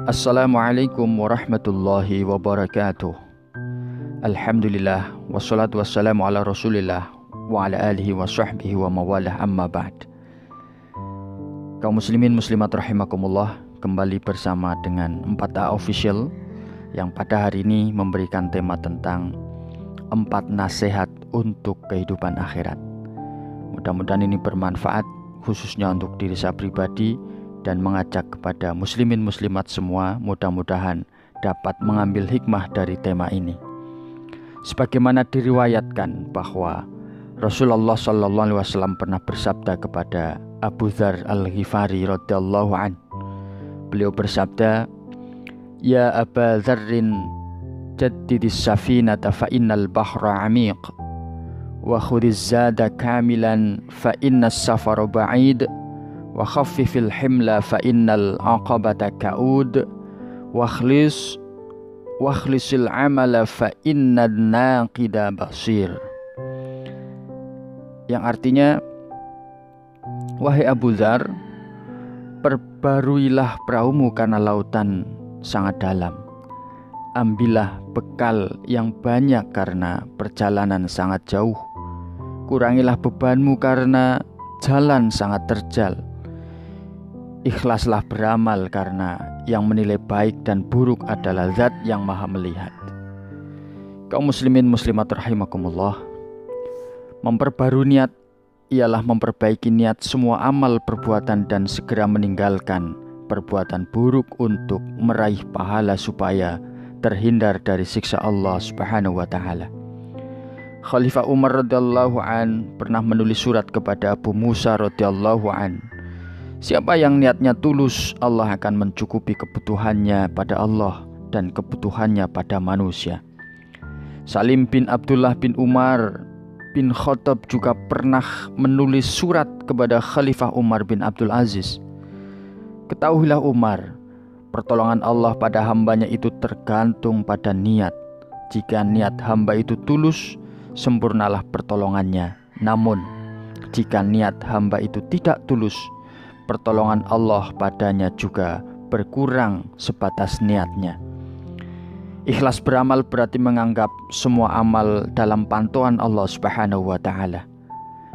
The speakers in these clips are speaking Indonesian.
Assalamualaikum warahmatullahi wabarakatuh. Alhamdulillah wassalatu wassalamu ala Rasulillah wa ala alihi wa sahbihi wa mawalah, amma ba'd. Kaum muslimin muslimat rahimakumullah, kembali bersama dengan 4A Official yang pada hari ini memberikan tema tentang 4 nasihat untuk kehidupan akhirat. Mudah-mudahan ini bermanfaat khususnya untuk diri saya pribadi dan mengajak kepada muslimin muslimat semua mudah-mudahan dapat mengambil hikmah dari tema ini. Sebagaimana diriwayatkan bahwa Rasulullah SAW pernah bersabda kepada Abu Dzar Al-Ghifari radhiyallahu an. Beliau bersabda, "Ya Aba Dzarrin, jaddidis safinata fa innal bahra 'amiq wa khudhiz zada kamilan fa innas safara ba'id wa khaffifil himla fa innal aqabata ka'ud wa khlisil amala fa innan naqida basir." Yang artinya, wahai Abu Dzar, perbaruilah perahumu karena lautan sangat dalam. Ambillah bekal yang banyak karena perjalanan sangat jauh. Kurangilah bebanmu karena jalan sangat terjal. Ikhlaslah beramal karena yang menilai baik dan buruk adalah Zat yang Maha Melihat. Kaum muslimin muslimat rahimakumullah, memperbarui niat ialah memperbaiki niat semua amal perbuatan dan segera meninggalkan perbuatan buruk untuk meraih pahala supaya terhindar dari siksa Allah Subhanahu wa taala. Khalifah Umar radhiyallahu an pernah menulis surat kepada Abu Musa radhiyallahu an. Siapa yang niatnya tulus, Allah akan mencukupi kebutuhannya pada Allah dan kebutuhannya pada manusia. Salim bin Abdullah bin Umar bin Khattab juga pernah menulis surat kepada Khalifah Umar bin Abdul Aziz. Ketahuilah Umar, pertolongan Allah pada hambanya itu tergantung pada niat. Jika niat hamba itu tulus, sempurnalah pertolongannya. Namun, jika niat hamba itu tidak tulus, pertolongan Allah padanya juga berkurang sebatas niatnya. Ikhlas beramal berarti menganggap semua amal dalam pantauan Allah Subhanahu wa taala.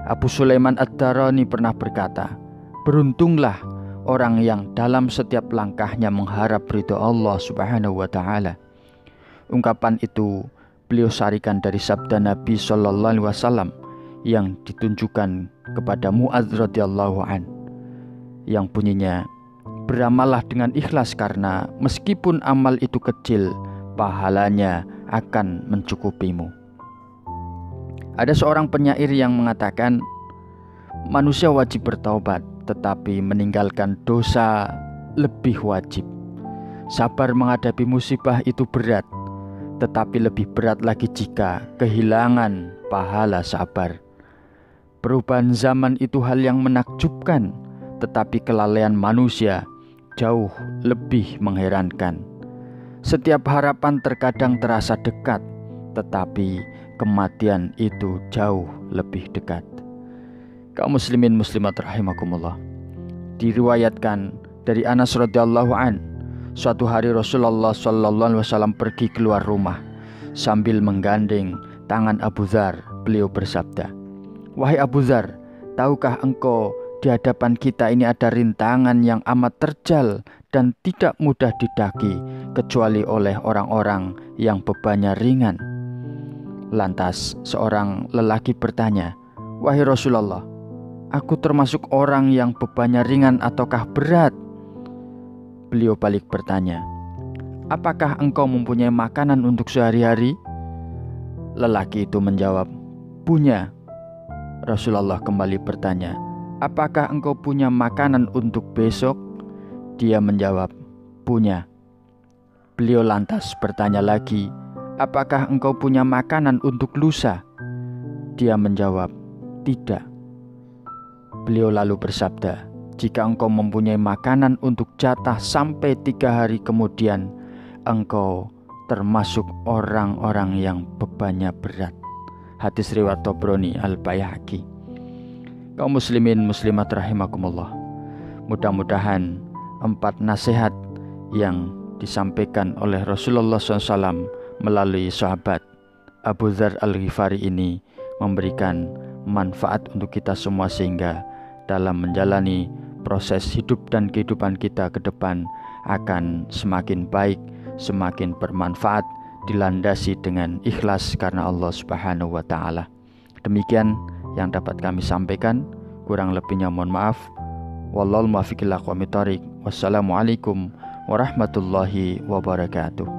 Abu Sulaiman Ad-Darani pernah berkata, "Beruntunglah orang yang dalam setiap langkahnya mengharap ridho Allah Subhanahu wa taala." Ungkapan itu beliau sarikan dari sabda Nabi sallallahu alaihi wasallam yang ditunjukkan kepada Mu'adz radhiyallahu an, yang bunyinya, "Beramallah dengan ikhlas karena meskipun amal itu kecil, pahalanya akan mencukupimu." Ada seorang penyair yang mengatakan, manusia wajib bertaubat, tetapi meninggalkan dosa lebih wajib. Sabar menghadapi musibah itu berat, tetapi lebih berat lagi jika kehilangan pahala sabar. Perubahan zaman itu hal yang menakjubkan, tetapi kelalaian manusia jauh lebih mengherankan. Setiap harapan terkadang terasa dekat, tetapi kematian itu jauh lebih dekat. Kaum muslimin muslimat rahimakumullah, diriwayatkan dari Anas radhiyallahu an, suatu hari Rasulullah sallallahu alaihi wasallam pergi keluar rumah sambil menggandeng tangan Abu Dzar. Beliau bersabda, "Wahai Abu Dzar, tahukah engkau di hadapan kita ini ada rintangan yang amat terjal dan tidak mudah didaki kecuali oleh orang-orang yang bebannya ringan." Lantas seorang lelaki bertanya, "Wahai Rasulullah, aku termasuk orang yang bebannya ringan ataukah berat?" Beliau balik bertanya, "Apakah engkau mempunyai makanan untuk sehari-hari?" Lelaki itu menjawab, "Punya." Rasulullah kembali bertanya, "Apakah engkau punya makanan untuk besok?" Dia menjawab, "Punya." Beliau lantas bertanya lagi, "Apakah engkau punya makanan untuk lusa?" Dia menjawab, "Tidak." Beliau lalu bersabda, "Jika engkau mempunyai makanan untuk jatah sampai 3 hari kemudian, engkau termasuk orang-orang yang bebannya berat." Hadis riwayat Tabrani Al-Baihaqi. Kaum muslimin muslimat rahimakumullah, mudah-mudahan 4 nasihat yang disampaikan oleh Rasulullah SAW melalui sahabat Abu Dzar Al-Ghifari ini memberikan manfaat untuk kita semua, sehingga dalam menjalani proses hidup dan kehidupan kita ke depan akan semakin baik, semakin bermanfaat, dilandasi dengan ikhlas karena Allah Subhanahu wa Ta'ala. Demikian yang dapat kami sampaikan, kurang lebihnya mohon maaf. Wallahul muwaffiq ila aqwamit thoriq. Wassalamualaikum warahmatullahi wabarakatuh.